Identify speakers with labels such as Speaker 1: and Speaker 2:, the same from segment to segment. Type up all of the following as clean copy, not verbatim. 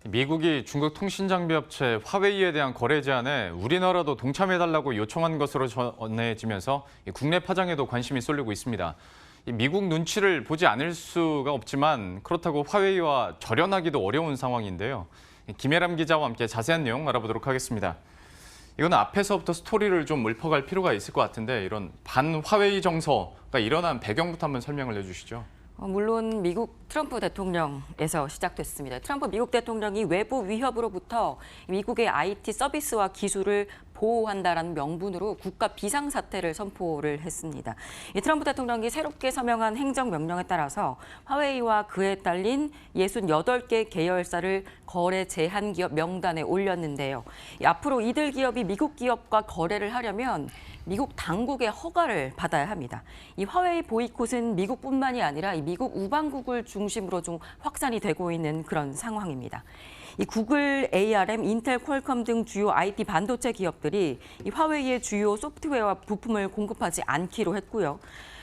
Speaker 1: 미국이 중국 통신장비 업체 화웨이에 대한 거래 제한에 우리나라도 동참해달라고 요청한 것으로 전해지면서 국내 파장에도 관심이 쏠리고 있습니다. 미국 눈치를 보지 않을 수가 없지만 그렇다고 화웨이와 절연하기도 어려운 상황인데요. 김혜람 기자와 함께 자세한 내용 알아보도록 하겠습니다. 이건 앞에서부터 스토리를 좀 읊어갈 필요가 있을 것 같은데 이런 반화웨이 정서가 일어난 배경부터 한번 설명을 해주시죠.
Speaker 2: 물론 미국 트럼프 대통령에서 시작됐습니다. 트럼프 미국 대통령이 외부 위협으로부터 미국의 IT 서비스와 기술을 보호한다라는 명분으로 국가 비상사태를 선포를 했습니다. 이 트럼프 대통령이 새롭게 서명한 행정명령에 따라서 화웨이와 그에 딸린 68개 계열사를 거래 제한 기업 명단에 올렸는데요. 앞으로 이들 기업이 미국 기업과 거래를 하려면 미국 당국의 허가를 받아야 합니다. 이 화웨이 보이콧은 미국뿐만이 아니라 미국 우방국을 중심으로 좀 확산이 되고 있는 그런 상황입니다. 이 구글, ARM, 인텔, 퀄컴 등 주요 IT 반도체 기업들이 이 화웨이의 주요 소프트웨어와 부품을 공급하지 않기로 했고요.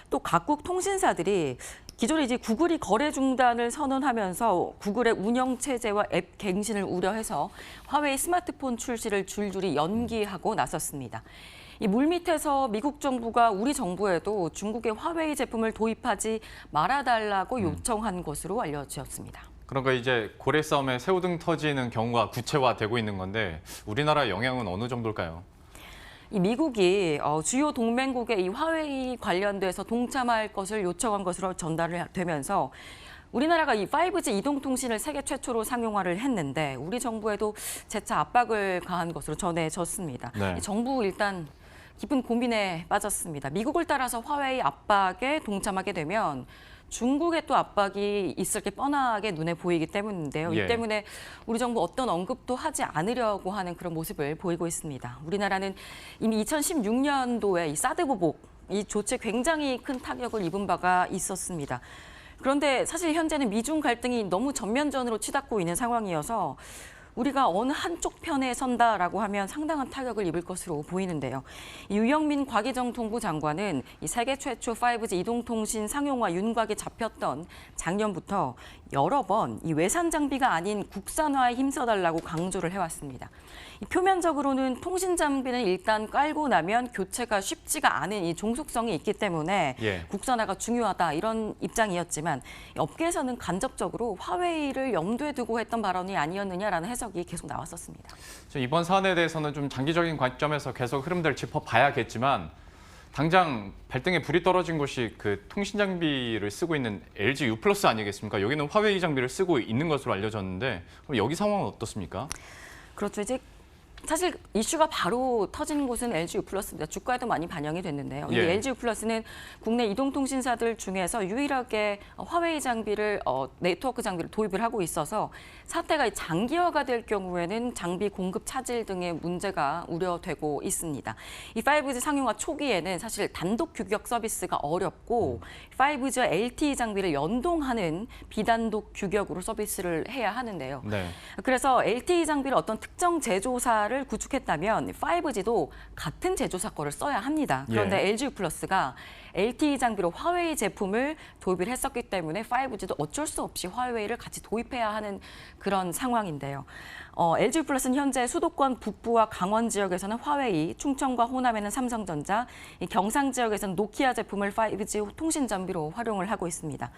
Speaker 2: 또 각국 통신사들이 기존에 이제 구글이 거래 중단을 선언하면서 구글의 운영 체제와 앱 갱신을 우려해서 화웨이 스마트폰 출시를 줄줄이 연기하고 나섰습니다. 이 물밑에서 미국 정부가 우리 정부에도 중국의 화웨이 제품을 도입하지 말아달라고 요청한 것으로 알려졌습니다.
Speaker 1: 그러니까 이제 고래 싸움에 새우등 터지는 경우가 구체화되고 있는 건데 우리나라 영향은 어느 정도일까요?
Speaker 2: 이 미국이 주요 동맹국의 이 화웨이 관련돼서 동참할 것을 요청한 것으로 전달을 되면서 우리나라가 이 5G 이동통신을 세계 최초로 상용화를 했는데 우리 정부에도 재차 압박을 가한 것으로 전해졌습니다.
Speaker 1: 네.
Speaker 2: 정부 일단 깊은 고민에 빠졌습니다. 미국을 따라서 화웨이 압박에 동참하게 되면 중국의 또 압박이 있을 게 뻔하게 눈에 보이기 때문인데요.
Speaker 1: 예.
Speaker 2: 이 때문에 우리 정부 어떤 언급도 하지 않으려고 하는 그런 모습을 보이고 있습니다. 우리나라는 이미 2016년도에 이 사드 보복, 이 조치에 굉장히 큰 타격을 입은 바가 있었습니다. 그런데 사실 현재는 미중 갈등이 너무 전면전으로 치닫고 있는 상황이어서 우리가 어느 한쪽 편에 선다라고 하면 상당한 타격을 입을 것으로 보이는데요. 유영민 과기정통부 장관은 이 세계 최초 5G 이동통신 상용화 윤곽이 잡혔던 작년부터 여러 번 이 외산 장비가 아닌 국산화에 힘써달라고 강조를 해왔습니다. 이 표면적으로는 통신 장비는 일단 깔고 나면 교체가 쉽지가 않은 이 종속성이 있기 때문에 국산화가 중요하다 이런 입장이었지만 업계에서는 간접적으로 화웨이를 염두에 두고 했던 발언이 아니었느냐라는 해석이 계속 나왔었습니다.
Speaker 1: 이번 사안에 대해서는 좀 장기적인 관점에서 계속 흐름들을 짚어봐야겠지만 당장 발등에 불이 떨어진 곳이 그 통신 장비를 쓰고 있는 LG U+ 아니겠습니까? 여기는 화웨이 장비를 쓰고 있는 것으로 알려졌는데 그럼 여기 상황은 어떻습니까?
Speaker 2: 그렇죠. 이제 사실 이슈가 바로 터진 곳은 LG U+입니다. 주가에도 많이 반영이 됐는데요. 이 LG U+는 국내 이동통신사들 중에서 유일하게 화웨이 장비를 네트워크 장비를 도입을 하고 있어서 사태가 장기화가 될 경우에는 장비 공급 차질 등의 문제가 우려되고 있습니다. 이 5G 상용화 초기에는 사실 단독 규격 서비스가 어렵고 5G와 LTE 장비를 연동하는 비단독 규격으로 서비스를 해야 하는데요.
Speaker 1: 네.
Speaker 2: 그래서 LTE 장비를 어떤 특정 제조사를 구축했다면 5G도 같은 제조사 거를 써야 합니다. 그런데 LG U+가 LTE 장비로 화웨이 제품을 도입을 했었기 때문에 5G도 어쩔 수 없이 화웨이를 같이 도입해야 하는 그런 상황인데요. LG U+는 현재 수도권 북부와 강원 지역에서는 화웨이, 충청과 호남에는 삼성전자, 경상 지역에서는 노키아 제품을 5G 통신 장비로 활용을 하고 있습니다.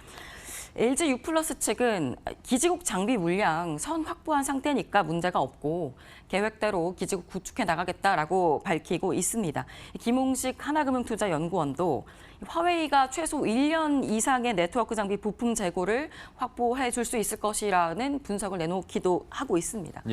Speaker 2: LG U+ 측은 기지국 장비 물량 선 확보한 상태니까 문제가 없고 계획대로 기지국 구축해 나가겠다라고 밝히고 있습니다. 김홍식 하나금융투자연구원도 화웨이가 최소 1년 이상의 네트워크 장비 부품 재고를 확보해 줄 수 있을 것이라는 분석을 내놓기도 하고 있습니다.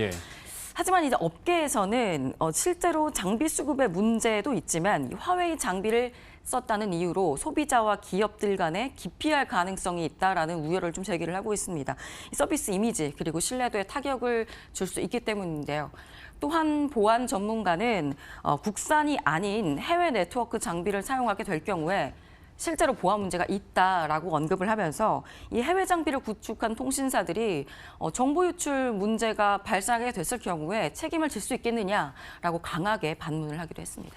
Speaker 2: 하지만 이제 업계에서는 실제로 장비 수급의 문제도 있지만 화웨이 장비를 썼다는 이유로 소비자와 기업들 간에 기피할 가능성이 있다라는 우려를 좀 제기를 하고 있습니다. 서비스 이미지 그리고 신뢰도에 타격을 줄 수 있기 때문인데요. 또한 보안 전문가는 국산이 아닌 해외 네트워크 장비를 사용하게 될 경우에 실제로 보안 문제가 있다라고 언급을 하면서 이 해외 장비를 구축한 통신사들이 정보 유출 문제가 발생하게 됐을 경우에 책임을 질 수 있겠느냐라고 강하게 반문을 하기도 했습니다.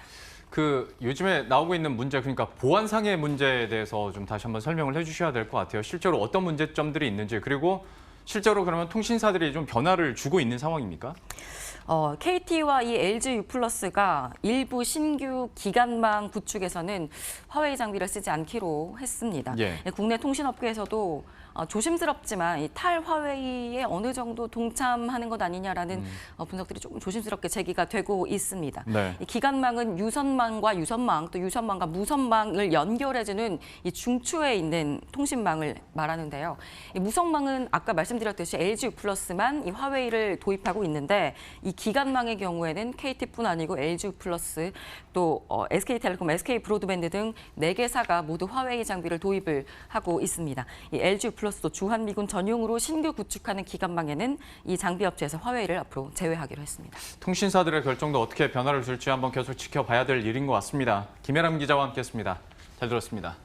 Speaker 1: 요즘에 나오고 있는 문제, 그러니까 보안상의 문제에 대해서 좀 다시 한번 설명을 해주셔야 될 것 같아요. 실제로 어떤 문제점들이 있는지, 그리고 실제로 그러면 통신사들이 좀 변화를 주고 있는 상황입니까?
Speaker 2: KT와 이 LG U+가 일부 신규 기간망 구축에서는 화웨이 장비를 쓰지 않기로 했습니다.
Speaker 1: 예.
Speaker 2: 국내 통신업계에서도 조심스럽지만 이 탈화웨이에 어느 정도 동참하는 것 아니냐라는 분석들이 조금 조심스럽게 제기가 되고 있습니다.
Speaker 1: 네.
Speaker 2: 이 기간망은 유선망과 유선망, 또 유선망과 무선망을 연결해주는 이 중추에 있는 통신망을 말하는데요. 이 무선망은 아까 말씀드렸듯이 LG U+만 이 화웨이를 도입하고 있는데 이 기간망의 경우에는 KT뿐 아니고 LG U+, 또 SK텔레콤, SK브로드밴드 등 4개사가 모두 화웨이 장비를 도입을 하고 있습니다. 이 LG U+도 주한미군 전용으로 신규 구축하는 기간망에는 이 장비 업체에서 화웨이를 앞으로 제외하기로 했습니다.
Speaker 1: 통신사들의 결정도 어떻게 변화를 줄지 한번 계속 지켜봐야 될 일인 것 같습니다. 김혜람 기자와 함께했습니다. 잘 들었습니다.